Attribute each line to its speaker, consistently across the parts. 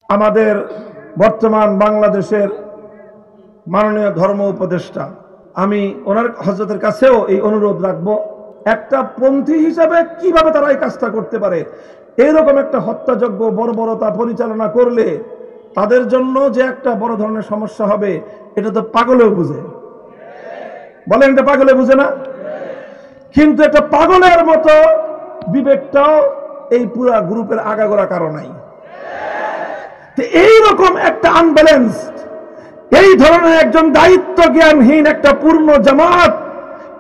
Speaker 1: আমাদের বর্তমান বাংলাদেশের মাননীয় ধর্ম উপদেষ্টা, আমি ওনার হযরতের কাছেও এই অনুরোধ রাখবো, একটা পন্থী হিসাবে কিভাবে তারা এই কাজটা করতে পারে। এইরকম একটা হত্যাযজ্ঞ বর্বরতা পরিচালনা করলে তাদের জন্য যে একটা বড় ধরনের সমস্যা হবে, এটা তো পাগলেও বুঝে। বলেন, এটা পাগলে বুঝে না? কিন্তু একটা পাগলের মতো বিবেকটাও এই পুরা গ্রুপের আগাগোড়া কারণ নাই। এইরকম একটা আনব্যালেন্স, এই ধরনের একজন দায়িত্ব জ্ঞানহীন একটা পূর্ণ জামাত,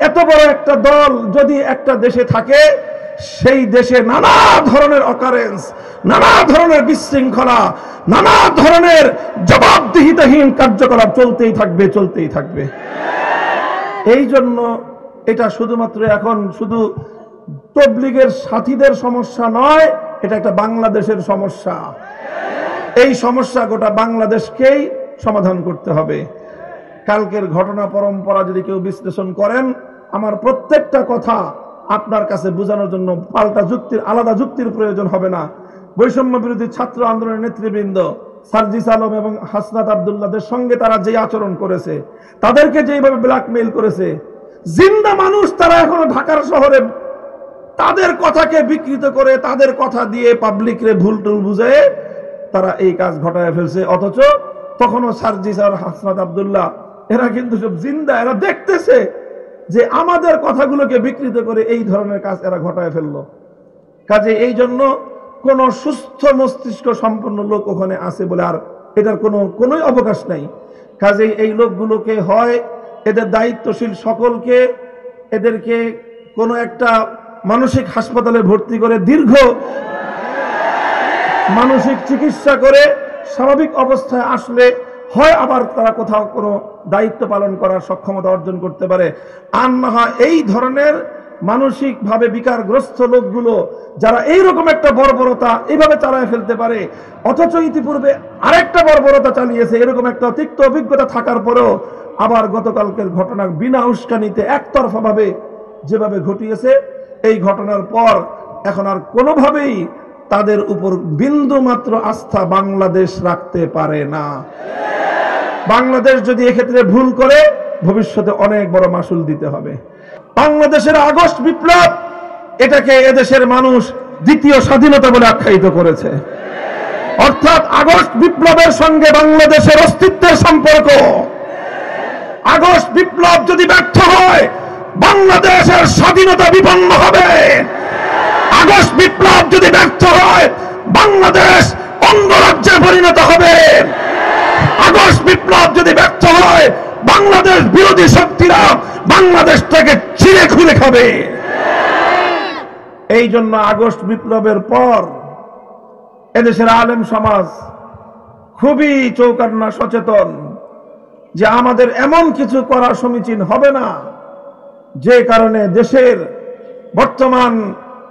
Speaker 1: এত বড় একটা দল যদি একটা দেশে থাকে, সেই দেশে নানা ধরনের অকারেন্স, নানা ধরনের বিশৃঙ্খলা, নানা ধরনের জবাবদিহিতাহীন কার্যকলাপ চলতেই থাকবে। এই জন্য এটা শুধুমাত্র এখন শুধু তবলিগের সাথীদের সমস্যা নয়, এটা একটা বাংলাদেশের সমস্যা। এই সমস্যা গোটা বাংলাদেশকেই সমাধান করতে হবে। কালকের ঘটনা পরম্পরা যদি কেউ বিশ্লেষণ করেন, আমার প্রত্যেকটা কথা আপনার কাছে বোঝানোর জন্য পাল্টা যুক্তির, আলাদা যুক্তির প্রয়োজন হবে না। বৈষম্য বিরোধী ছাত্র আন্দোলনের নেতৃবৃন্দ সার্জিস আলম এবং হাসনাত আব্দুল্লাহদের সঙ্গে তারা যে আচরণ করেছে, তাদেরকে যেভাবে ব্ল্যাকমেইল করেছে, জিন্দা মানুষ তারা এখনো ঢাকার শহরে তাদের কথাকে বিকৃত করে, তাদের কথা দিয়ে পাবলিকরে ভুল টুল বুঝে তারা এই কাজ ঘটায় ফেলছে। অথচ তখনও সার্জিস আর হাসনাত আব্দুল্লাহ এরা কিন্তু সব জিন্দা, এরা দেখতেছে যে আমাদের কথাগুলোকে বিকৃত করে এই ধরনের কাজ এরা ঘটায় ফেললো। কাজে এই জন্য কোন সুস্থ মস্তিষ্ক সম্পন্ন লোক ওখানে আছে বলে আর এটার কোনোই অবকাশ নাই। কাজে এই লোকগুলোকে হয় এদের দায়িত্বশীল সকলকে এদেরকে কোনো একটা মানসিক হাসপাতালে ভর্তি করে দীর্ঘ মানসিক চিকিৎসা করে স্বাভাবিক অবস্থায় আসলে হয় আবার তারা কোথাও কোনো দায়িত্ব পালন করার সক্ষমতা অর্জন করতে পারে। আর না হয় এই ধরনের মানসিকভাবে বিকারগ্রস্ত লোকগুলো যারা এইরকম একটা বর্বরতা এইভাবে চালায় ফেলতে পারে, অথচ ইতিপূর্বে আরেকটা বর্বরতা চালিয়েছে, এরকম একটা তিক্ত অভিজ্ঞতা থাকার পরেও আবার গতকালকের ঘটনা বিনা উস্কানিতে একতরফা ভাবে যেভাবে ঘটিয়েছে, এই ঘটনার পর এখন আর কোনোভাবেই তাদের উপর বিন্দু মাত্র আস্থা বাংলাদেশ রাখতে পারে না। বাংলাদেশ যদি এক্ষেত্রে ভুল করে ভবিষ্যতে অনেক বড় মাসুল দিতে হবে। বাংলাদেশের আগস্ট বিপ্লব, এটাকে এদেশের মানুষ দ্বিতীয় স্বাধীনতা বলে আখ্যায়িত করেছে। অর্থাৎ আগস্ট বিপ্লবের সঙ্গে বাংলাদেশের অস্তিত্বের সম্পর্ক। আগস্ট বিপ্লব যদি ব্যর্থ হয়, বাংলাদেশের স্বাধীনতা বিপন্ন হবে। আগস্ট বিপ্লব যদি ব্যর্থ হয়, বাংলাদেশ অঙ্গরাজ্যে পরিণত হবে। আগস্ট বিপ্লব যদি ব্যর্থ হয়, বাংলাদেশ বিরোধী শক্তিরা বাংলাদেশটাকে ছিঁড়ে খুলে খাবে। এই জন্য আগস্ট বিপ্লবের পর এদেশের আলেম সমাজ খুবই চৌকান্না সচেতন যে আমাদের এমন কিছু করা সমীচীন হবে না যে কারণে দেশের বর্তমান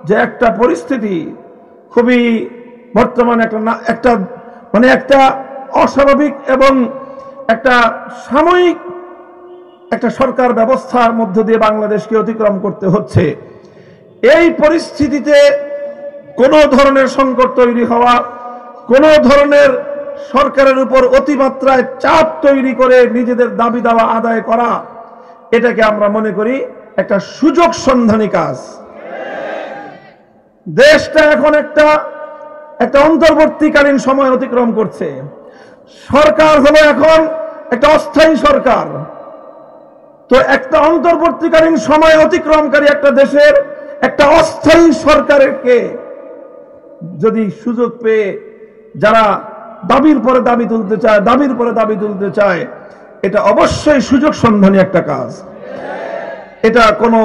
Speaker 1: যে একটা পরিস্থিতি, খুবই বর্তমান একটা অস্বাভাবিক এবং একটা সাময়িক একটা সরকার ব্যবস্থার মধ্য দিয়ে বাংলাদেশকে অতিক্রম করতে হচ্ছে। এই পরিস্থিতিতে কোনো ধরনের সংকট তৈরি হওয়া, কোনো ধরনের সরকারের উপর অতিমাত্রায় চাপ তৈরি করে নিজেদের দাবি দাওয়া আদায় করা, এটাকে আমরা মনে করি একটা সুযোগ সন্ধানী কাজ। দেশটা এখন একটা অন্তর্বর্তীকালীন সময় অতিক্রম করছে। সরকার হলো এখন একটা অস্থায়ী সরকার। তো একটা অন্তর্বর্তীকালীন সময় অতিক্রমকারী একটা দেশের একটা অস্থায়ী সরকারকে যদি সুযোগ পেয়ে যারা দাবির পরে দাবি তুলতে চায়, এটা অবশ্যই সুযোগ সন্ধানী একটা কাজ। এটা কোনো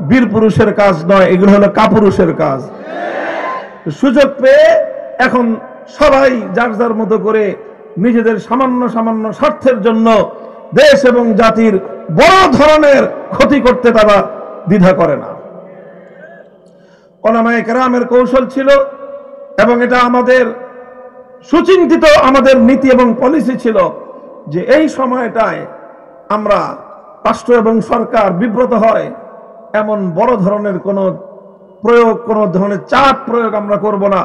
Speaker 1: বীর পুরুষের কাজ নয়, এগুলো হলো কাপুরুষের কাজ। সুযোগ পেয়ে এখন সবাই যার যার মতো করে নিজেদের সামান্য স্বার্থের জন্য দেশ এবং জাতির বড় ধরনের ক্ষতি করতে তারা দ্বিধা করে না। উলামায়ে কেরামের কৌশল ছিল এবং এটা আমাদের সুচিন্তিত আমাদের নীতি এবং পলিসি ছিল যে এই সময়টায় আমরা রাষ্ট্র এবং সরকার বিব্রত হয় এমন বড় ধরনের কোনো ধরনের চাপ প্রয়োগ আমরা করব না।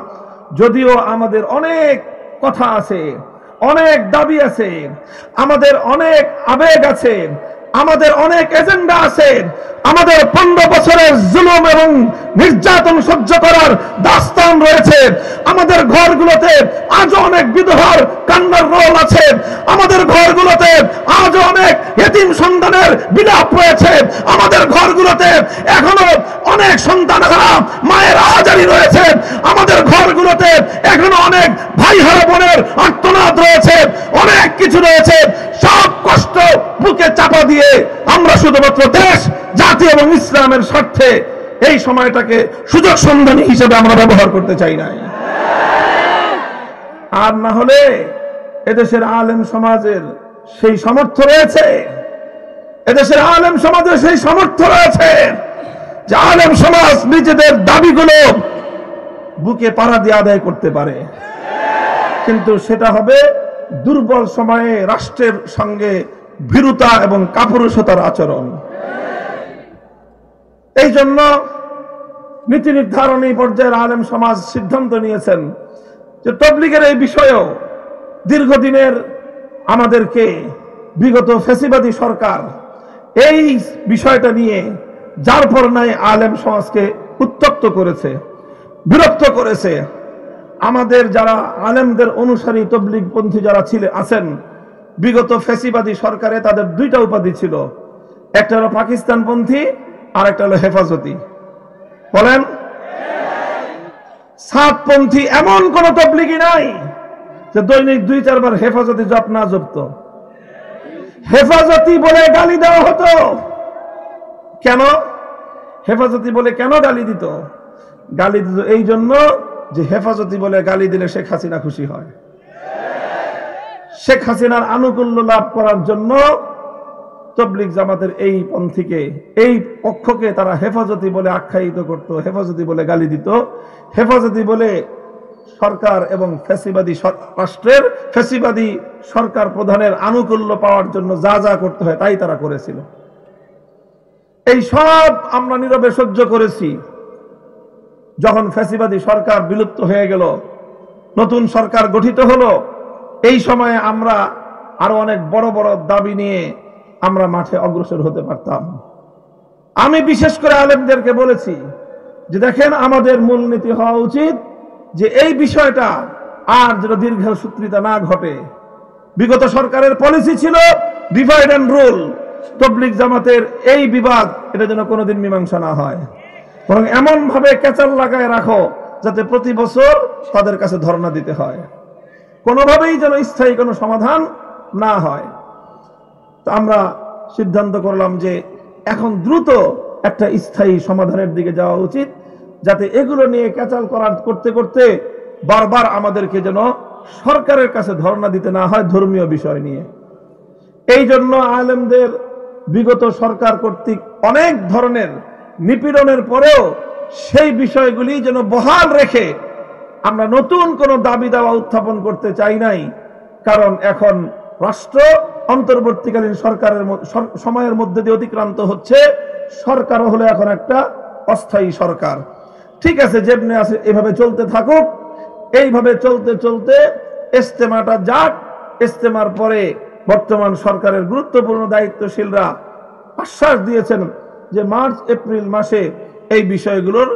Speaker 1: যদিও আমাদের অনেক কথা আছে, অনেক দাবি আছে, আমাদের অনেক আবেগ আছে, আমাদের অনেক এজেন্ডা আছে, আমাদের 15 বছরের জুলুম এবং নির্যাতন সহ্য করার দাস্তান রয়েছে, আমাদের ঘরগুলোতে আজও অনেক বিধবার কান্নার রোল আছে, আমাদের ঘরগুলোতে আজও অনেক এতিম সন্তানের বিলাপ রয়েছে, আমাদের ঘরগুলোতে এখনো অনেক সন্তানহারা মায়ের আহাজারি রয়েছে, আমাদের ঘরগুলোতে এখনো অনেক ভাইহারা বোনের আর্তনাদ রয়েছে, অনেক কিছু রয়েছে। সব কষ্ট বুকে চাপা দিয়ে আমরা শুধুমাত্র দেশ, জাতি এবং ইসলামের স্বার্থে এই সময়টাকে সুযোগ সন্ধানী হিসেবে আমরা ব্যবহার করতে চাই না। আর না হলে এদেশের আলেম সমাজের সেই সামর্থ্য রয়েছে, এদেশের আলেম সমাজের সেই সামর্থ্য রয়েছে যে আলেম সমাজ নিজেদের দাবিগুলো বুকে পাড়া দিয়ে আদায় করতে পারে, কিন্তু সেটা হবে দুর্বল সময়ে রাষ্ট্রের সঙ্গে ভীরুতা এবং কাপুরুষতার আচরণ। এই জন্য নীতি নির্ধারণী পর্যায়ের আলেম সমাজ সিদ্ধান্ত নিয়েছেন যে তবলিগের এই বিষয়েও দীর্ঘদিনের আমাদেরকে বিগত ফ্যাসিবাদী সরকার এই বিষয়টা নিয়ে যার পর নাই আলেম সমাজকে উত্তপ্ত করেছে, বিরক্ত করেছে। আমাদের যারা আলেমদের অনুসারী তবলিগপন্থী যারা আছেন, বিগত ফ্যাসিবাদী সরকারে তাদের দুইটা উপাধি ছিল, একটা হলো পাকিস্তানপন্থী আর একটা হলো হেফাজতি। বলেন, সাতপন্থী এমন কোন তবলিগি নাই যে দৈনিক 2-4 বার হেফাজতি জপ না জপত। হেফাজতি বলে গালি দেওয়া হতো। কেন হেফাজতি বলে কেন গালি দিত? গালি দিত এই জন্য যে হেফাজতি বলে গালি দিলে শেখ হাসিনা খুশি হয়। শেখ হাসিনার আনুকূল্য লাভ করার জন্য তবলিগ জামাতের এই পন্থীকে, এই পক্ষকে তারা হেফাজতি বলে আখ্যায়িত করত, হেফাজতি বলে গালি দিত, হেফাজতি বলে সরকার এবং ফ্যাসিবাদী রাষ্ট্রের ফ্যাসিবাদী সরকার প্রধানের আনুকূল্য পাওয়ার জন্য যা যা করতে হয় তাই তারা করেছিল। এই সব আমরা নীরবে সহ্য করেছি। যখন ফ্যাসিবাদী সরকার বিলুপ্ত হয়ে গেল, নতুন সরকার গঠিত হলো, এই সময়ে আমরা আরো অনেক বড় বড় দাবি নিয়ে আমরা মাঠে অগ্রসর হতে পারতাম। আমি বিশেষ করে আলেমদেরকে বলেছি যে দেখেন, আমাদের মূলনীতি হওয়া উচিত যে এই বিষয়টা আর যেন দীর্ঘসূত্রিতা না ঘটে। বিগত সরকারের পলিসি ছিল ডিভাইড অ্যান্ড রুল। তবলিগ জামাতের এই বিবাদ এটা যেন কোনোদিন মীমাংসা না হয়, বরং এমন ভাবে কেচাল লাগায় রাখো যাতে প্রতি বছর তাদের কাছে ধর্ণা দিতে হয়, কোনোভাবেই যেন স্থায়ী কোনো সমাধান না হয়। তো আমরা সিদ্ধান্ত করলাম যে এখন দ্রুত একটা স্থায়ী সমাধানের দিকে যাওয়া উচিত, যাতে এগুলো নিয়ে কেচাল করতে করতে বারবার আমাদেরকে যেন সরকারের কাছে ধর্ণা দিতে না হয় ধর্মীয় বিষয় নিয়ে। এই জন্য আলেমদের বিগত সরকার কর্তৃক অনেক ধরনের নিপীড়নের পরেও সেই বিষয়গুলি যেন বহাল রেখে আমরা নতুন কোনো দাবি দাওয়া উত্থাপন করতে চাই নাই। কারণ এখন রাষ্ট্র অন্তর্বর্তীকালীন সরকারের সময়ের মধ্যে দিয়ে অতিক্রান্ত হচ্ছে, সরকারও হলো এখন একটা অস্থায়ী সরকার। ঠিক আছে, যেমনি আছে এভাবে চলতে থাকুক। এইভাবে চলতে চলতে ইজতেমাটা যাক, ইজতেমার পরে বর্তমান সরকারের গুরুত্বপূর্ণ দায়িত্বশীলরা আশ্বাস দিয়েছেন যে মার্চ এপ্রিল মাসে এই বিষয়গুলোর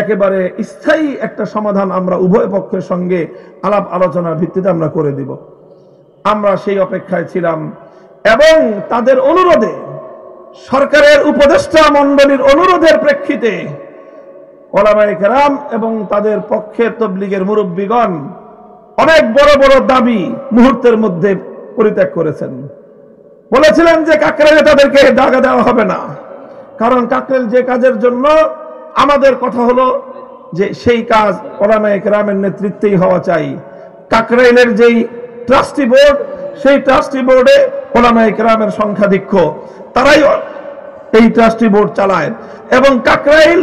Speaker 1: একেবারে স্থায়ী একটা সমাধান আমরা উভয় পক্ষের সঙ্গে আলাপ আলোচনার ভিত্তিতে আমরা করে দিব। আমরা সেই অপেক্ষায় ছিলাম এবং তাদের অনুরোধে, সরকারের উপদেষ্টা মণ্ডলীর অনুরোধের প্রেক্ষিতে ওলামায়ে কেরাম এবং তাদের পক্ষের তবলিগের মুরব্বীগণ অনেক বড় বড় দাবি মুহূর্তের মধ্যে পরিত্যাগ করেছেন। বলেছিলেন যে কাকরাইলে তাদেরকে জায়গা দেওয়া হবে না, কারণ কাকরাইল যে কাজের জন্য আমাদের কথা হলো যে সেই কাজ ওলামায়ে কেরামের নেতৃত্বেই হওয়া চাই। কাকরাইলের যেই ট্রাস্টি বোর্ড, সেই ট্রাস্টি বোর্ডে ওলামায়ে কেরামের সংখ্যাধিক্য, তারাই এই ট্রাস্টি বোর্ড চালায়। এবং কাকরাইল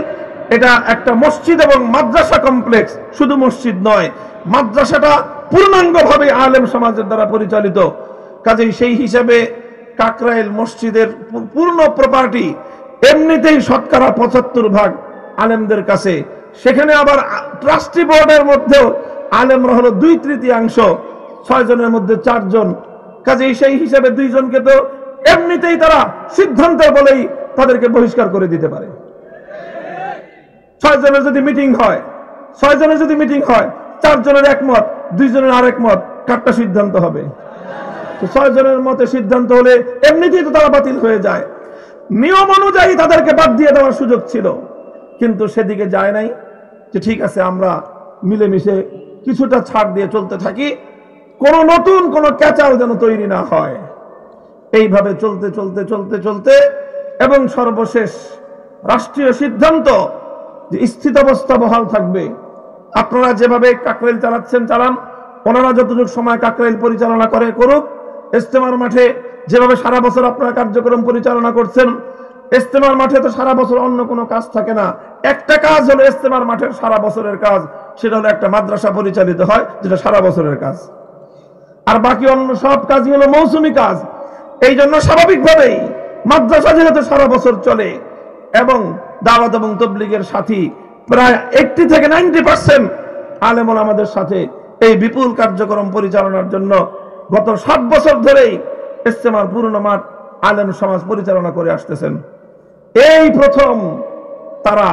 Speaker 1: এটা একটা মসজিদ এবং মাদ্রাসা কমপ্লেক্স, শুধু মসজিদ নয়, মাদ্রাসাটা পূর্ণাঙ্গভাবে আলেম সমাজের দ্বারা পরিচালিত। কাজেই সেই হিসাবে কাকরাইল মসজিদের পূর্ণ প্রপার্টি এমনিতেই শতকরা 75% আলেমদের কাছে। সেখানে আবার ট্রাস্টি বোর্ডের মধ্যেও আলেমরা হলো 2/3, 6 জনের মধ্যে 4 জন, কাজেই সেই হিসাবে 2 জনকে তো এমনিতেই তারা সিদ্ধান্ত বলেই তাদেরকে বহিষ্কার করে দিতে পারে। 6 জনের যদি মিটিং হয়, 4 জনের একমত, 2 জনের আরেক মত, কারটা সিদ্ধান্ত হবে? তো 6 জনের মতে সিদ্ধান্ত হলে এমনিতেই তো তারা বাতিল হয়ে যায়। নিয়ম অনুযায়ী তাদেরকে বাদ দিয়ে দেওয়ার সুযোগ ছিল, কিন্তু সেদিকে যায় নাই, যে ঠিক আছে আমরা মিলেমিশে কিছুটা ছাড় দিয়ে চলতে থাকি, কোনো নতুন কোনো ক্যাচাল যেন তৈরি না হয়। এইভাবে চলতে চলতে চলতে চলতে এবং সর্বশেষ রাষ্ট্রীয় সিদ্ধান্ত যে স্থিতাবস্থা বহাল থাকবে। আপনারা যেভাবে কাকরাইল চালাচ্ছেন চালান, ওনারা যতটুকু সময় কাকরাইল পরিচালনা করে করুক। ইজতেমার মাঠে যেভাবে সারা বছর আপনারা কার্যক্রম পরিচালনা করছেন, ইজতেমার মাঠে তো সারা বছর অন্য কোনো কাজ থাকে না। একটা কাজ হলো ইজতেমার মাঠের সারা বছরের কাজ, সেটা হলো একটা মাদ্রাসা পরিচালিত হয়, যেটা সারা বছরের কাজ। আর বাকি অন্য সব কাজই হলো মৌসুমী কাজ। এই জন্য স্বাভাবিকভাবেই মাদ্রাসা যেহেতু সারা বছর চলে এবং দাওয়াত এবং তাবলীগের সাথী প্রায় 80 থেকে 90% আলেম ওলামাদের সাথে এই বিপুল কার্যক্রম পরিচালনার জন্য গত 7 বছর ধরেই ইজতেমার পুরনো মাঠ আলেম সমাজ পরিচালনা করে আসতেছেন। এই প্রথম তারা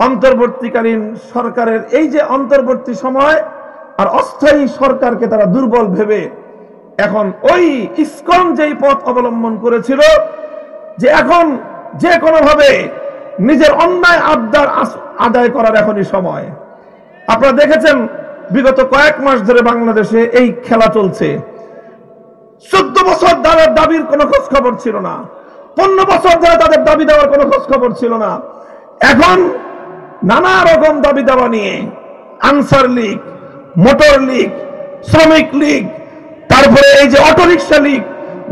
Speaker 1: অন্তর্বর্তীকালীন সরকারের এই যে অন্তর্বর্তী সময় আর অস্থায়ী সরকারকে তারা দুর্বল ভেবে এখন ওই ইসকন যেই পথ অবলম্বন করেছিল যে এখন যে কোনো ভাবে নিজের অন্যায় আবদার আদায় করার এখনই সময়। আপনারা দেখেছেন বিগত কয়েক মাস ধরে বাংলাদেশে এই খেলা চলছে। 14 বছর তাদের দাবির কোনো খোঁজ খবর ছিল না, 15 বছর ধরে তাদের দাবি দেওয়ার কোনো খোঁজ খবর ছিল না। এখন নানা রকম দাবি দাওয়া নিয়ে আনসার লীগ, মোটর লীগ, শ্রমিক লীগ, তারপরে এই যে অটোরিকশা লীগ,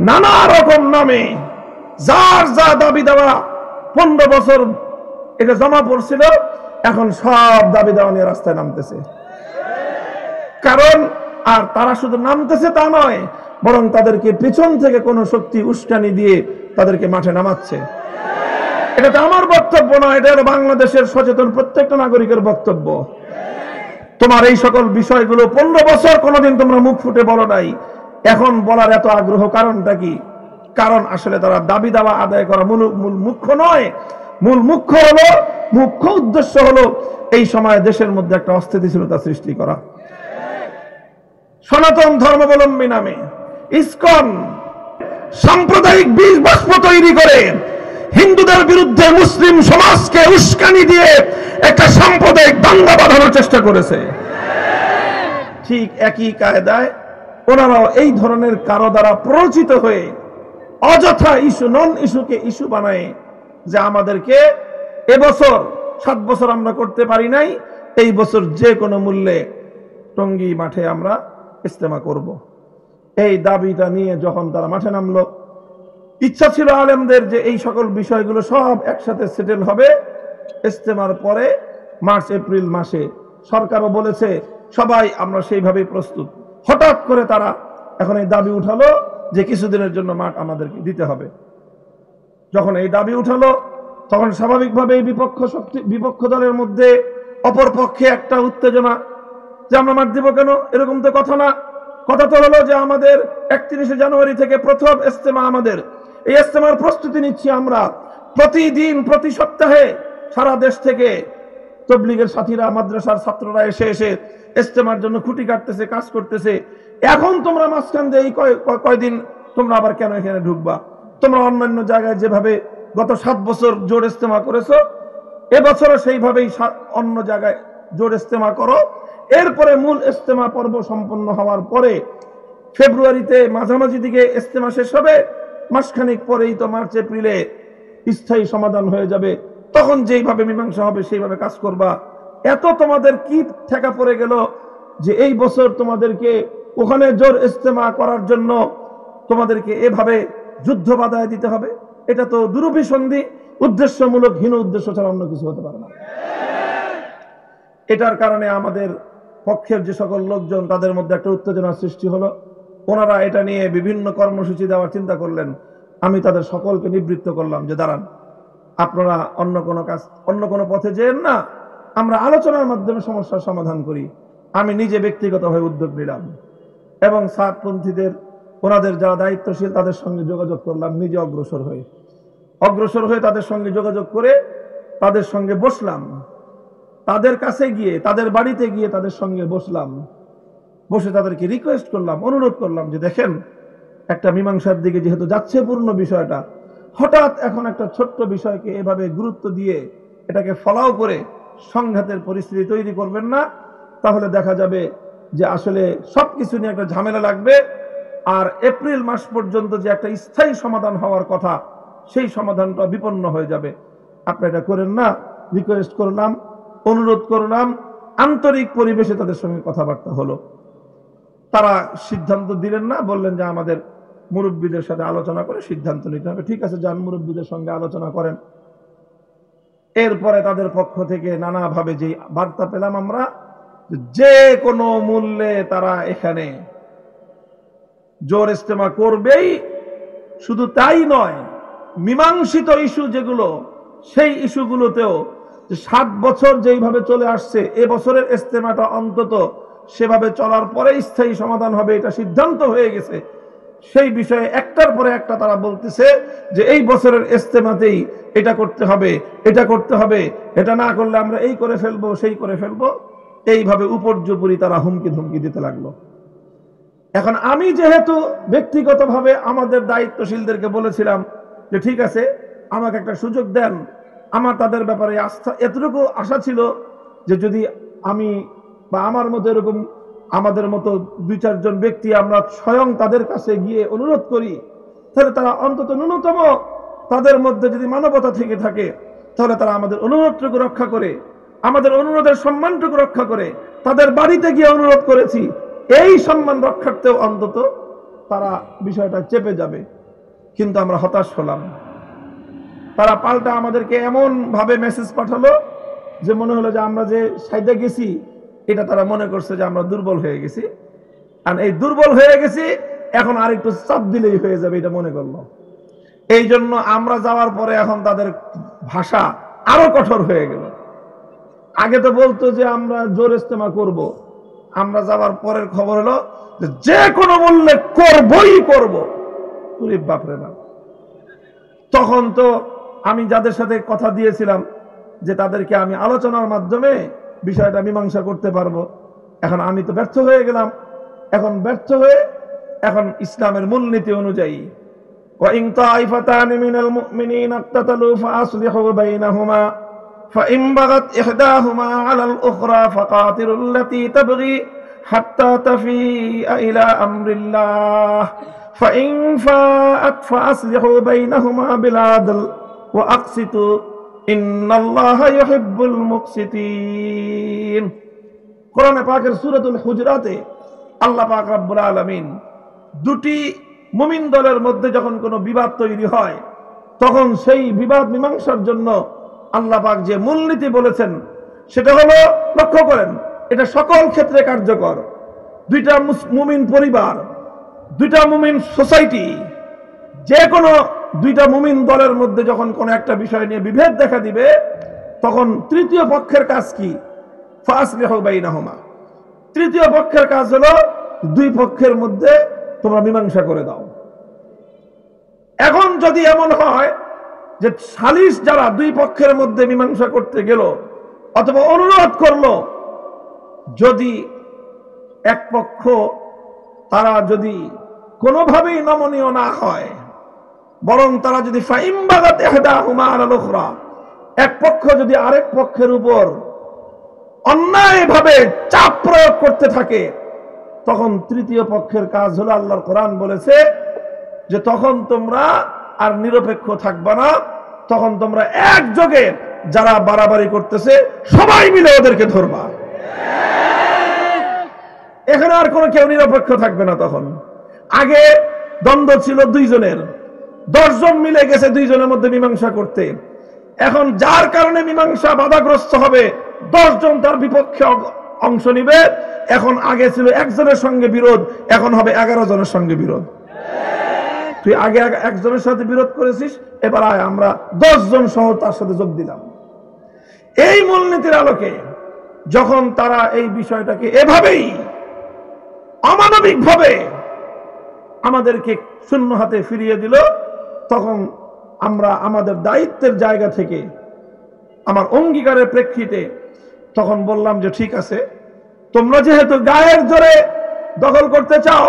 Speaker 1: নানা রকম নামে যার যা দাবি দেওয়া 15 বছর এটা জমা পড়ছিল, এখন সব দাবি দেওয়া নিয়ে রাস্তায় নামতেছে। কারণ আর তারা শুধু নামতেছে তা নয়, বরং তাদেরকে পিছন থেকে কোনো শক্তি উস্কানি দিয়ে তাদেরকে মাঠে নামাচ্ছে। এটা তো আমার বক্তব্য না, এটা হলো বাংলাদেশের সচেতন প্রত্যেকটা নাগরিকের বক্তব্য। তোমার এই সকল বিষয়গুলো 15 বছর কোনোদিন তোমরা মুখ ফুটে বলো নাই, এখন বলার এত আগ্রহ কারণটা কি? কারণ আসলে তারা দাবি দাওয়া আদায় করা মূল মুখ্য নয়। মুখ্য উদ্দেশ্য হলো এই সময় দেশের মধ্যে একটা অস্থিতিশীলতা সৃষ্টি করা। সনাতন ধর্মাবলম্বী নামে ইসকন সাম্প্রদায়িক বীজ বাষ্প তৈরি করে হিন্দুদের বিরুদ্ধে মুসলিম সমাজকে উস্কানি দিয়ে একটা সাম্প্রদায়িক দাঙ্গা বাঁধানোর চেষ্টা করেছে। ঠিক একই কায়দায় ওনারাও এই ধরনের কারো দ্বারা প্ররোচিত হয়ে অযথা ইস্যু নন ইস্যুকে ইস্যু বানায় যে আমাদেরকে এবছর 7 বছর আমরা করতে পারি নাই, এই বছর যে কোনো মূল্যে টঙ্গী মাঠে আমরা ইজতেমা করব। এই দাবিটা নিয়ে যখন তারা মাঠে নামলো, ইচ্ছা ছিল আলেমদের যে এই সকল বিষয়গুলো সব একসাথে সেটেল হবে ইজতেমার পরে মার্চ এপ্রিল মাসে। সরকারও বলেছে সবাই আমরা সেইভাবেই প্রস্তুত। হঠাৎ করে তারা এখন এই দাবি উঠালো যে কিছুদিনের জন্য মাঠ আমাদেরকে দিতে হবে। যখন এই দাবি উঠালো তখন স্বাভাবিকভাবে বিপক্ষ দলের মধ্যে অপর পক্ষে একটা উত্তেজনা যে আমরা মাঠ দিব কেন, এরকম তো কথা না। কথা তো হলো যে আমাদের 31শে জানুয়ারি থেকে প্রথম ইজতেমা, আমাদের এই ইজতেমার প্রস্তুতি নিচ্ছি আমরা। প্রতিদিন প্রতি সপ্তাহে সারা দেশ থেকে তাবলীগের সাথীরা, মাদ্রাসার ছাত্ররা এসে ইজতেমার জন্য খুঁটি কাটতেছে, কাজ করতেছে। এখন তোমরা মাঝখান দিয়ে কয়দিন তোমরা আবার কেন এখানে ঢুকবা? তোমরা অন্যান্য জায়গায় যেভাবে গত 7 বছর জোর ইজতেমা করেছো, এবছরও সেইভাবেই অন্য জায়গায় জোর ইজতেমা করো। এরপরে মূল ইজতেমা পর্ব সম্পন্ন হওয়ার পরে ফেব্রুয়ারিতে মাঝামাঝি দিকে ইজতেমা শেষ হবে, মাসখানিক পরেই তো মার্চ এপ্রিলে স্থায়ী সমাধান হয়ে যাবে। তখন যেইভাবে মীমাংসা হবে সেইভাবে কাজ করবা। এত তোমাদের কি ঠেকা পড়ে গেল যে এই বছর তোমাদেরকে ওখানে জোর ইজতেমা করার জন্য তোমাদেরকে এভাবে যুদ্ধ বাধায় দিতে হবে? এটা তো দুরভিসন্ধি, উদ্দেশ্যমূলক হীন উদ্দেশ্য ছাড়া অন্য কিছু হতে পারে না। এটার কারণে আমাদের পক্ষের যে সকল লোকজন তাদের মধ্যে একটা উত্তেজনার সৃষ্টি হলো। ওনারা এটা নিয়ে বিভিন্ন কর্মসূচি দেওয়ার চিন্তা করলেন। আমি তাদের সকলকে নিবৃত্ত করলাম যে দাঁড়ান, আপনারা অন্য কোনো পথে যেন না, আমরা আলোচনার মাধ্যমে সমস্যার সমাধান করি। আমি নিজে ব্যক্তিগতভাবে উদ্যোগ নিলাম এবং সাতপন্থীদের ওনাদের যারা দায়িত্বশীল তাদের সঙ্গে যোগাযোগ করলাম, নিজে অগ্রসর হয়ে তাদের সঙ্গে যোগাযোগ করে তাদের সঙ্গে বসলাম, তাদের কাছে গিয়ে তাদের বাড়িতে গিয়ে তাদের সঙ্গে বসলাম, বসে তাদেরকে রিকোয়েস্ট করলাম, অনুরোধ করলাম যে দেখেন একটা মীমাংসার দিকে যেহেতু যাচ্ছে পূর্ণ বিষয়টা, হঠাৎ এখন একটা ছোট্ট বিষয়কে এভাবে গুরুত্ব দিয়ে এটাকে ফলাও করে সংঘাতের পরিস্থিতি তৈরি করবেন না, তাহলে দেখা যাবে যে আসলে সবকিছু নিয়ে একটা ঝামেলা লাগবে, আর এপ্রিল মাস পর্যন্ত যে একটা স্থায়ী সমাধান হওয়ার কথা সেই সমাধানটা বিপন্ন হয়ে যাবে। আপনি এটা করেন না। রিকোয়েস্ট করলাম, অনুরোধ করলাম, আন্তরিক পরিবেশে তাদের সঙ্গে কথাবার্তা হলো। তারা সিদ্ধান্ত দিলেন না, বললেন যে আমাদের মুরব্বীদের সাথে আলোচনা করে সিদ্ধান্ত নিতে হবে। ঠিক আছে, যান মুরব্বীদের সঙ্গে আলোচনা করেন। এরপরে তাদের পক্ষ থেকে নানাভাবে যে বার্তা পেলাম আমরা, যে কোনো মূল্যে তারা এখানে জোর ইস্তেমা করবেই। শুধু তাই নয়, মীমাংসিত ইস্যু যেগুলো, সেই ইস্যুগুলোতেও 7 বছর যেইভাবে চলে আসছে, এবছরের ইস্তেমাটা অন্তত সেভাবে চলার পরে স্থায়ী সমাধান হবে, এটা সিদ্ধান্ত হয়ে গেছে। সেই বিষয়ে একটার পরে একটা তারা বলতেছে যে এই বছরের ইস্তেমাতেই এটা করতে হবে, এটা করতে হবে, এটা না করলে আমরা এই করে ফেলবো, সেই করে ফেলবো। এইভাবে উপর্যুপরি তারা হুমকি ধুমকি দিতে লাগলো। এখন আমি যেহেতু ব্যক্তিগতভাবে আমাদের দায়িত্বশীলদেরকে বলেছিলাম যে ঠিক আছে, আমাকে একটা সুযোগ দেন, আমার তাদের ব্যাপারে আস্থা, এতটুকু আশা ছিল যে যদি আমি বা আমার মতো এরকম আমাদের মতো 2-4 জন ব্যক্তি আমরা স্বয়ং তাদের কাছে গিয়ে অনুরোধ করি, তাহলে তারা অন্তত ন্যূনতম তাদের মধ্যে যদি মানবতা থেকে থাকে, তাহলে তারা আমাদের অনুরোধটুকু রক্ষা করে, আমাদের অনুরোধের সম্মানটুকু রক্ষা করে, তাদের বাড়িতে গিয়ে অনুরোধ করেছি, এই সম্মান রক্ষার্থেও অন্তত তারা বিষয়টা চেপে যাবে। কিন্তু আমরা হতাশ হলাম। তারা পাল্টা আমাদেরকে এমন ভাবে মেসেজ পাঠালো যে মনে হলো যে আমরা যে সাইডে গেছি এটা তারা মনে করছে যে আমরা দুর্বল হয়ে গেছি, আর এই দুর্বল হয়ে গেছি এখন আর একটু চাপ দিলেই হয়ে যাবে, এটা মনে করলো। এই জন্য আমরা যাওয়ার পরে এখন তাদের ভাষা আরো কঠোর হয়ে গেল। আগে তো বলতো যে আমরা জোর ইস্তেমা করব, আমরা যাওয়ার পরের খবর হলো যে কোনো মূল্যে করবই করব। পুরি বাপরে বাপ। তখন তো আমি যাদের সাথে কথা দিয়েছিলাম যে তাদেরকে আমি আলোচনার মাধ্যমে বিষয়টা মীমাংসা করতে পারবো, এখন আমি তো ব্যর্থ হয়ে গেলাম। এখন ব্যর্থ হয়ে এখন ইসলামের মূলনীতি অনুযায়ী وَإِن طَائِفَتَانِ مِنَ الْمُؤْمِنِينَ اقْتَتَلُوا فَأَصْلِحُوا بَيْنَهُمَا فَإِن بَغَتْ إِحْدَاهُمَا عَلَى الْأُخْرَى فَقَاتِلُوا الَّتِي تَبْغِي حَتَّى تَفِيءَ إِلَى أَمْرِ اللَّهِ فَإِن فَاءَتْ فَأَصْلِحُوا بَيْنَهُمَا بِالْعَدْلِ وَأَقْسِطُوا إِنَّ اللَّهَ يُحِبُّ الْمُقْسِطِينَ। কোরআনে পাকের সূরাতুল হুজরাতে আল্লাহ পাক রব্বুল আলামিন দুটি মুমিন দলের মধ্যে যখন কোনো বিবাদ তৈরি হয়, তখন সেই বিবাদ মীমাংসার জন্য আল্লাহ পাক যে মূলনীতি বলেছেন সেটা হলো, লক্ষ্য করেন, এটা সকল ক্ষেত্রে কার্যকর। দুইটা মুমিন পরিবার, দুইটা মুমিন সোসাইটি, যে কোনো দুইটা মুমিন দলের মধ্যে যখন কোনো একটা বিষয় নিয়ে বিভেদ দেখা দিবে, তখন তৃতীয় পক্ষের কাজ কি? ফাসলিহু বাইনাহুমা। তৃতীয় পক্ষের কাজ হলো দুই পক্ষের মধ্যে তোমরা মীমাংসা করে দাও। এখন যদি এমন হয় যে সালিশ যারা দুই পক্ষের মধ্যে মীমাংসা করতে গেল অথবা অনুরোধ করলো, যদি এক পক্ষ তারা যদি কোনোভাবেই নমনীয় না হয়, বরং তারা যদি ফাইম বাগাত ইহদাহুমা আলাল উখরা, এক পক্ষ যদি আরেক পক্ষের উপর অন্যায়ভাবে চাপ প্রয়োগ করতে থাকে, তখন তৃতীয় পক্ষের কাজ হলো, আল্লাহর কোরআন বলেছে যে তখন তোমরা আর নিরপেক্ষ থাকবা না, তখন তোমরা একযোগে যারা বাড়াবাড়ি করতেছে সবাই মিলে ওদেরকে ধরবা। এখানে আর কোনো কেউ নিরপেক্ষ থাকবে না। তখন আগে দ্বন্দ্ব ছিল দুইজনের, 10 জন মিলে গেছে দুইজনের মধ্যে মীমাংসা করতে। এখন যার কারণে মীমাংসা বাধাগ্রস্ত হবে 10 জন তার বিপক্ষে অংশ নিবে। এখন আগে ছিল একজনের সঙ্গে বিরোধ, এখন হবে 11 জনের সঙ্গে বিরোধ। তুই আগে একজনের সাথে বিরোধ করেছিস, এবার আমরা 10 জন সহ তার সাথে যোগ দিলাম। এই মূলনীতির আলোকে যখন তারা এই বিষয়টাকে এভাবেই অমানবিকভাবে আমাদেরকে শূন্য হাতে ফিরিয়ে দিল, তখন আমরা আমাদের দায়িত্বের জায়গা থেকে আমার অঙ্গীকারের প্রেক্ষিতে তখন বললাম যে ঠিক আছে, তোমরা যেহেতু গায়ের জোরে দখল করতে চাও,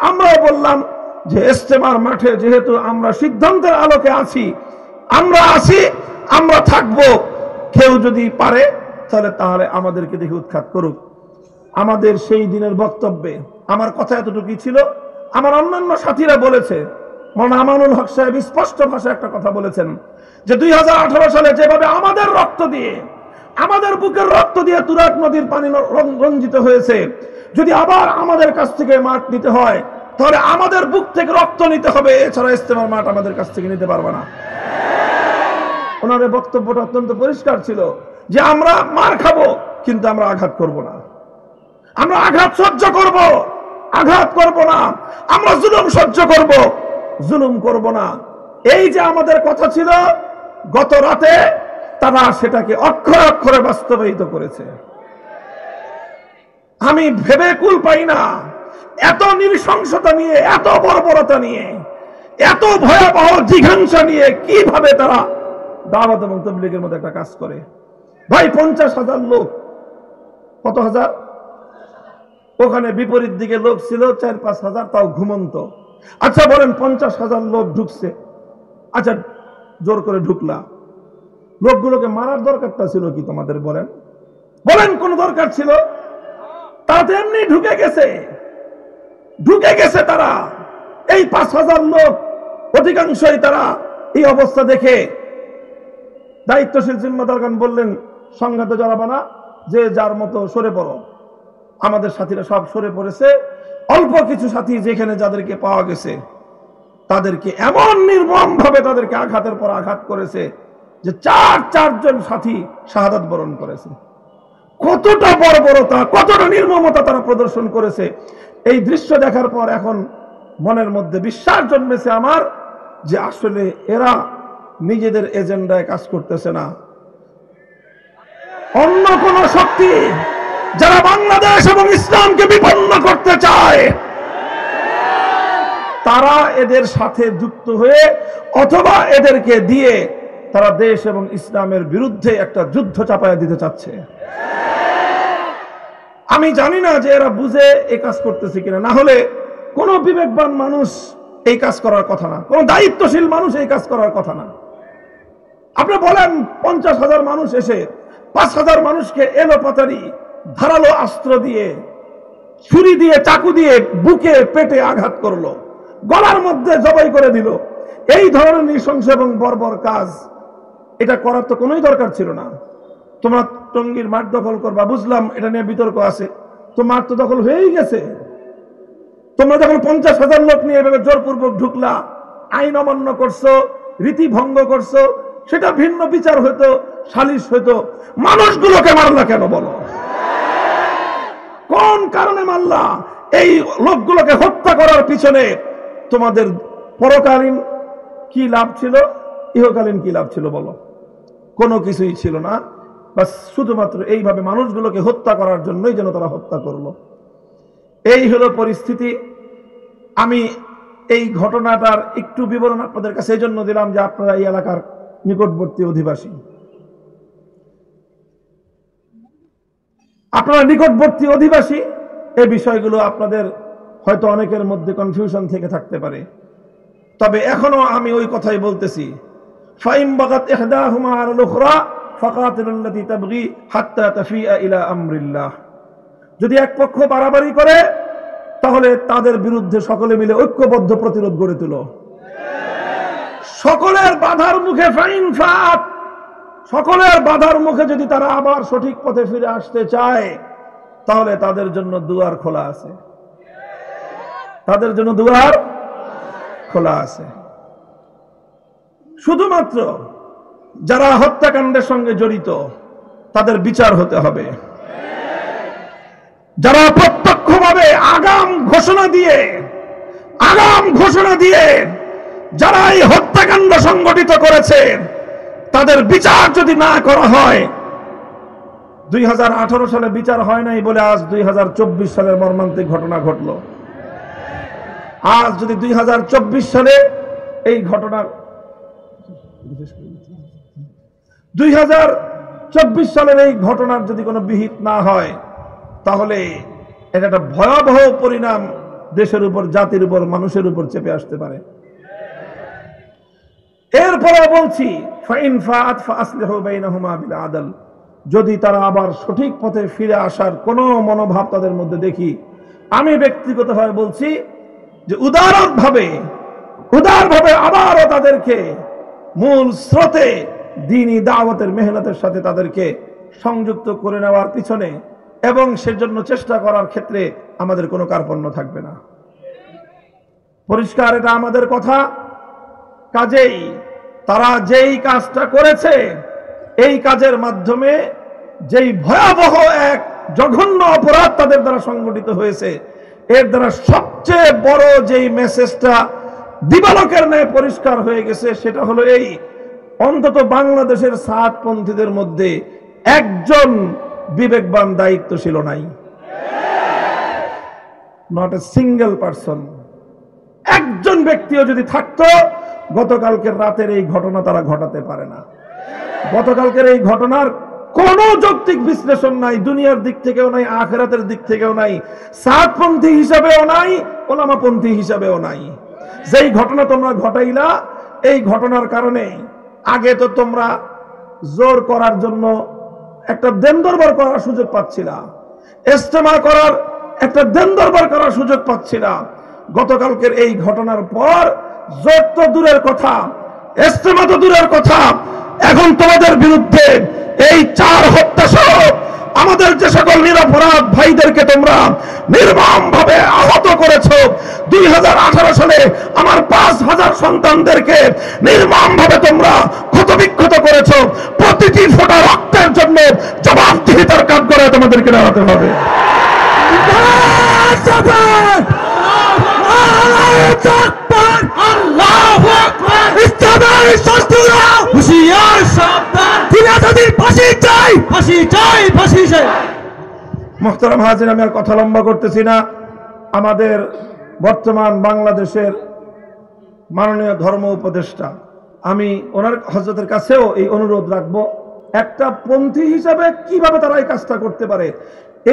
Speaker 1: আমরাও বললাম যে ইজতেমার মাঠে যেহেতু আমরা সিদ্ধান্তের আলোকে আছি, আমরা থাকবো। কেউ যদি পারে তাহলে আমাদেরকে দেখে উৎখাত করুক। আমাদের সেই দিনের বক্তব্যে আমার কথা এতটুকুই ছিল। আমার অন্যান্য সাথীরা বলেছে, মাওলানা আমানুল হক সাহেব স্পষ্ট ভাষায় একটা কথা বলেছেন যে 2018 সালে যেভাবে আমাদের রক্ত দিয়ে, আমাদের বুকের রক্ত দিয়ে তুরাগ নদীর পানি রঞ্জিত হয়েছে, যদি আবার আমাদের কাছ থেকে মাঠ নিতে হয় তাহলে আমাদের বুক থেকে রক্ত নিতে হবে, এছাড়া ইজতেমার মাঠ আমাদের কাছ থেকে নিতে পারবে না। ওনার বক্তব্যটা অত্যন্ত পরিষ্কার ছিল যে আমরা মার খাবো কিন্তু আমরা আঘাত করব না, আমরা আঘাত সহ্য করব, আঘাত করব না, আমরা জুলুম সহ্য করব, জুলুম করব না। এই যে আমাদের কথা ছিল, গত রাতে তারা সেটাকে অক্ষরে অক্ষরে বাস্তবায়িত করেছে। আমি ভেবে কুল পাই না, এত নৃশংসতা নিয়ে, এত বর্বরতা নিয়ে, এত ভয়াবহ জিঘাংসা নিয়ে কিভাবে তারা দাওয়াত এবং তাবলীগের মধ্যে একটা কাজ করে। ভাই 50,000 লোক, কত হাজার, ওখানে বিপরীত দিকে লোক ছিল 4-5 হাজার, তাও ঘুমন্ত। আচ্ছা বলেন 50,000 লোক ঢুকছে, আচ্ছা জোর করে ঢুকলা, লোকগুলোকে মারার দরকারটা ছিল কি তোমাদের? বলেন বলেন কোন দরকার ছিল? তারা তো এমনি ঢুকে গেছে তারা। এই 5,000 লোক অধিকাংশই তারা এই অবস্থা দেখে দায়িত্বশীল জিম্মাদারগণ বললেন, সংঘাতে জড়াবো না, যে যার মতো সরে পড়ো। আমাদের সাথীরা সব সরে পড়েছে। অল্প কিছু সাথী যেখানে যাদেরকে পাওয়া গেছে তাদেরকে এমন নির্মম ভাবে তাদেরকে আঘাতের পর আঘাত করেছে যে 4 সাথী শাহাদাত বরণ করেছে। কতটা বর্বরতা, কতটা নির্মমতা তারা প্রদর্শন করেছে। এই দৃশ্য দেখার পর এখন মনের মধ্যে বিশ্বাস জন্মেছে আমার যে আসলে এরা নিজেদের এজেন্ডায় কাজ করতেছে না, অন্য কোন শক্তি যারা বাংলাদেশ এবং ইসলামকে বিপন্ন করতে চায় তারা এদের সাথে যুক্ত হয়ে অথবা এদেরকে দিয়ে তারা দেশ এবং ইসলামের বিরুদ্ধে একটা যুদ্ধ চাপায়া দিতে চাচ্ছে। আমি জানি না যে এরা বুঝে এই কাজ করতেছে কিনা, না হলে কোন বিবেকবান মানুষ এই কাজ করার কথা না, কোন দায়িত্বশীল মানুষ এই কাজ করার কথা না। আপনি বলেন 50,000 মানুষ এসে 5,000 মানুষকে এলোপাতাড়ি ধারালো অস্ত্র দিয়ে, ছুরি দিয়ে, চাকু দিয়ে বুকে পেটে আঘাত করলো, গলার মধ্যে জবাই করে দিল। এই ধরনের নৃশংস এবং বর্বর কাজ এটা করার তো কোনোই দরকার ছিল না। তোমরা টঙ্গীর মাঠ দখল করবা, বুঝলাম এটা নিয়ে বিতর্ক আছে, তো মাঠ তো দখল হয়েই গেছে। তোমরা যখন 50,000 লোক নিয়ে এভাবে জোরপূর্বক ঢুকলা, আইন অমান্য করছো, রীতি ভঙ্গ করছো, সেটা ভিন্ন বিচার হইতো, সালিশ হইতো। মানুষগুলোকে মারলা কেন বলো? কোন কারণে মারলা? এই লোকগুলোকে হত্যা করার পিছনে তোমাদের পরকালীন কি লাভ ছিল, ইহকালীন কি লাভ ছিল বলো? কোনো কিছুই ছিল না। বাস শুধুমাত্র এইভাবে মানুষগুলোকে হত্যা করার জন্যই যেন তারা হত্যা করলো। এই হলো পরিস্থিতি। আমি এই ঘটনাটার একটু বিবরণ আপনাদের কাছে এই জন্য দিলাম যে আপনারা এই এলাকার নিকটবর্তী অধিবাসী, এই বিষয়গুলো আপনাদের হয়তো অনেকের মধ্যে কনফিউশন থেকে থাকতে পারে। তবে এখনো আমি ওই কথাই বলতেছি, ফাইম বাগাত ইহদাহুমা আলাল উখরা ফাকাতিলুল্লাতী তাবগী হাত্তা তাফিআ ইলা আমরিল্লাহ। যদি এক পক্ষ বাড়াবাড়ি করে তাহলে তাদের বিরুদ্ধে সকলে মিলে ঐক্যবদ্ধ প্রতিরোধ গড়ে তুলো। সকলের বাধার মুখে ফাইন ফাত, সকলের বাধার মুখে যদি তারা আবার সঠিক পথে ফিরে আসতে চায় তাহলে তাদের জন্য দুয়ার খোলা আছে, তাদের জন্য দুয়ার খোলা আছে। শুধুমাত্র যারা হত্যাকাণ্ডের সঙ্গে জড়িত তাদের বিচার হতে হবে। যারা প্রত্যক্ষভাবে আগাম ঘোষণা দিয়ে যারা এই হত্যাকাণ্ড সংগঠিত করেছে তাদের বিচার যদি না করা হয়, 2018 সালে বিচার হয় নাই বলে আজ 2024 সালের মর্মান্তিক ঘটনা ঘটলো। আজ যদি 2024 সালে এই ঘটনার 2024 সালের এই ঘটনার যদি কোনো বিহিত না হয়, তাহলে এটা একটা ভয়াবহ পরিণাম দেশের উপর, জাতির উপর, মানুষের উপর চেপে আসতে পারে। এরপরে বলছি, ফাইন ফাআত ফাসলিহু বাইনাহুমা বিল আদল, যদি তারা আবার সঠিক পথে ফিরে আসার কোনো মনোভাব তাদের মধ্যে দেখি, আমি ব্যক্তিগতভাবে বলছি যে উদারভাবে আবারও তাদেরকে মূল স্রোতে দ্বীনি দাওয়াতের মেহনতের সাথে তাদেরকে সংযুক্ত করে নেওয়ার পিছনে এবং সেজন্য চেষ্টা করার ক্ষেত্রে আমাদের কোনো কার্পণ্য থাকবে না। পরিষ্কার এটা আমাদের কথা। কাজেই তারা যেই কাজটা করেছে, এই কাজের মাধ্যমে যেই ভয়াবহ এক জঘন্য অপরাধ তাদের দ্বারা সংগঠিত হয়েছে, এর দ্বারা সবচেয়ে বড় যেই মেসেজটা দিবালোকের ন্যায় পরিষ্কার হয়ে গেছে, সেটা হলো এই: অন্তত বাংলাদেশের সাতপন্থীদের মধ্যে একজন বিবেকবান দায়িত্বশীল নাই। Not a single person. একজন ব্যক্তিও যদি থাকতো, গতকালকের রাতের এই ঘটনা তারা ঘটাতে পারে না। গতকালকের এই ঘটনার কোনো যৌক্তিক বিশ্লেষণ নাই, দুনিয়ার দিক থেকেও নাই, আখিরাতের দিক থেকেও নাই, সাতপন্থী হিসাবেও নাই, ওলামাপন্থী হিসাবেও নাই। যেই ঘটনা তোমরা ঘটাইলা, এই ঘটনার কারণে আগে তো তোমরা জোর করার জন্য একটা দেন দরবার করার সুযোগ পাচ্ছিলা, ইজতেমা করার একটা দেন দরবার করার সুযোগ পাচ্ছিলা। গতকালকের এই ঘটনার পর জোর তো দূরের কথা, ইজতেমা তো দূরের কথা, এখন তোমাদের বিরুদ্ধে এই 4 হত্যা সহ আমাদের যে সকল নিরপরাধ ভাইদেরকে তোমরা নির্মমভাবে আহত করেছো, 2018 সালে আমার 5000 সন্তানদেরকে নির্মমভাবে তোমরা ক্ষতবিক্ষত করেছো, প্রতিটি ফোঁটা রক্তের জন্য জবাবদিহিতার কাজ করে তোমাদেরকে দাঁড়াতে হবে। মোহতারাম হাজির, আমি আর কথা লম্বা করতেছি না। আমাদের বর্তমান বাংলাদেশের মাননীয় ধর্ম উপদেষ্টা, আমি ওনার হযরতের কাছেও এই অনুরোধ রাখবো, একটা পন্থী হিসাবে কিভাবে তারা এই কাজটা করতে পারে।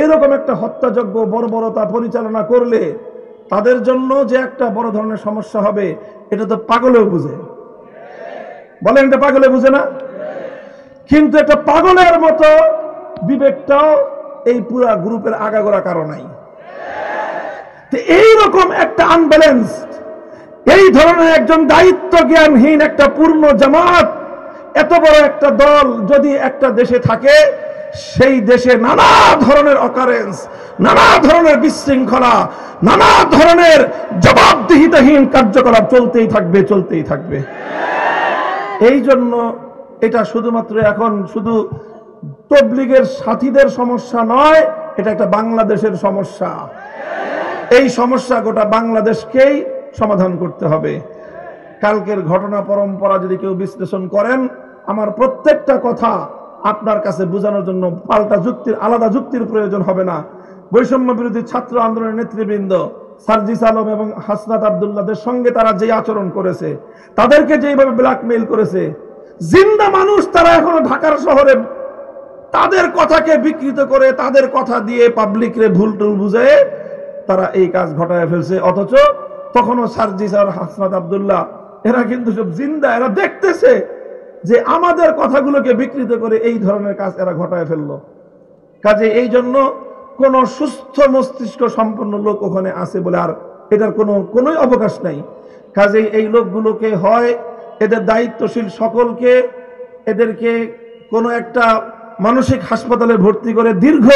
Speaker 1: এইরকম একটা হত্যাযজ্ঞ বর্বরতা পরিচালনা করলে তাদের জন্য যে একটা বড় ধরনের সমস্যা হবে, এটা তো পাগলেও বুঝে। বলেন, এটা পাগলে বুঝে না? কিন্তু একটা পাগলের মতো বিবেকটাও এই পুরা গ্রুপের আগাগোড়া কারণ নাই। এইরকম একটা আনব্যালেন্সড, এই ধরনের একজন দায়িত্ব জ্ঞানহীন একটা পূর্ণ জামাত, এত বড় একটা দল যদি একটা দেশে থাকে, সেই দেশে নানা ধরনের অকারেন্স, নানা ধরনের বিশৃঙ্খলা, নানা ধরনের জবাবদিহিতাহীন কার্যকলাপ চলতেই থাকবে। এই জন্য এটা শুধুমাত্র এখন শুধু তবলিগের সাথীদের সমস্যা নয়, এটা একটা বাংলাদেশের সমস্যা। এই সমস্যা গোটা বাংলাদেশকেই সমাধান করতে হবে। কালকের ঘটনা পরম্পরা যদি কেউ বিশ্লেষণ করেন, আমার প্রত্যেকটা কথা আপনার কাছে বোঝানোর জন্য পাল্টা যুক্তির, আলাদা যুক্তির প্রয়োজন হবে না। বৈষম্য বিরোধী ছাত্র আন্দোলনের নেতৃবৃন্দ সার্জিস আলম এবং হাসনাত আব্দুল্লাহদের সঙ্গে তারা যে আচরণ করেছে, তাদেরকে যেভাবে ব্ল্যাকমেইল করেছে, জিন্দা মানুষ তারা এখনো ঢাকার শহরে তাদের কথাকে বিকৃত করে, তাদের কথা দিয়ে পাবলিকরে ভুল টুল বুঝে তারা এই কাজ ঘটায় ফেলছে। অথচ তখনও সার্জিস আর হাসনাত আব্দুল্লাহ এরা কিন্তু সব জিন্দা, এরা দেখতেছে যে আমাদের কথাগুলোকে বিকৃত করে এই ধরনের কাজ এরা ঘটায় ফেললো। কাজে এই জন্য কোন সুস্থ মস্তিষ্ক সম্পন্ন লোক ওখানে আছে বলে আর এটার কোনোই অবকাশ নাই। কাজে এই লোকগুলোকে হয় এদের দায়িত্বশীল সকলকে এদেরকে কোনো একটা মানসিক হাসপাতালে ভর্তি করে দীর্ঘ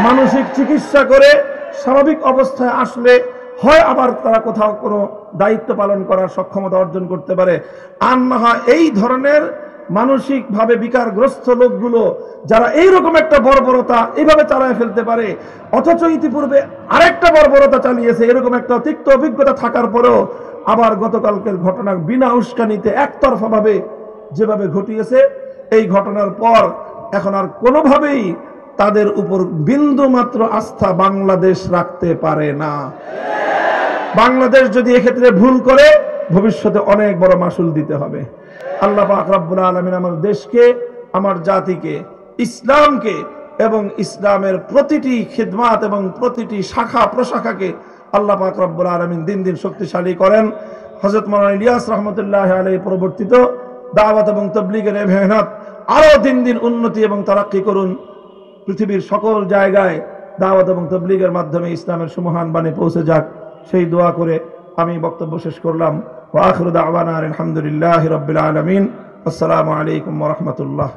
Speaker 1: মানসিক চিকিৎসা করে স্বাভাবিক অবস্থায় আসলে হয় আবার তারা কোথাও কোনো দায়িত্ব পালন করার সক্ষমতা অর্জন করতে পারে। আর না হয় এই ধরনের মানসিকভাবে বিকারগ্রস্ত লোকগুলো যারা এইরকম একটা বর্বরতা এইভাবে চালায় ফেলতে পারে, অথচ ইতিপূর্বে আরেকটা বর্বরতা চালিয়েছে, এরকম একটা তিক্ত অভিজ্ঞতা থাকার পরেও আবার গতকালকের ঘটনা বিনা উস্কানিতে একতরফা ভাবে যেভাবে ঘটিয়েছে, এই ঘটনার পর এখন আর কোনোভাবেই তাদের উপর বিন্দু মাত্র আস্থা বাংলাদেশ রাখতে পারে না। বাংলাদেশ যদি এক্ষেত্রে ভুল করে ভবিষ্যতে অনেক বড় মাসুল দিতে হবে। আল্লাহ পাক রব্বুল আলামিন আমার দেশকে, আমার জাতিকে, ইসলামকে এবং ইসলামের প্রতিটি খিদমাত এবং প্রতিটি শাখা প্রশাখাকে আল্লাহ পাক রব্বুল আলামিন দিন দিন শক্তিশালী করেন। হযরত মাওলানা ইলিয়াস রাহমাতুল্লাহ আলাইহি প্রবর্তিত দাওয়াত এবং তাবলীগের এই মেহনত আরো দিন দিন উন্নতি এবং তারাক্কি করুন। পৃথিবীর সকল জায়গায় দাওয়াত এবং তাবলীগের মাধ্যমে ইসলামের সুমহান বাণী পৌঁছে যাক, সেই দোয়া করে আমি বক্তব্য শেষ করলাম। ওয়া আখিরু দাওয়ানা আলহামদুলিল্লাহি রাব্বিল আলামিন। আসসালামু আলাইকুম ওয়া রাহমাতুল্লাহ।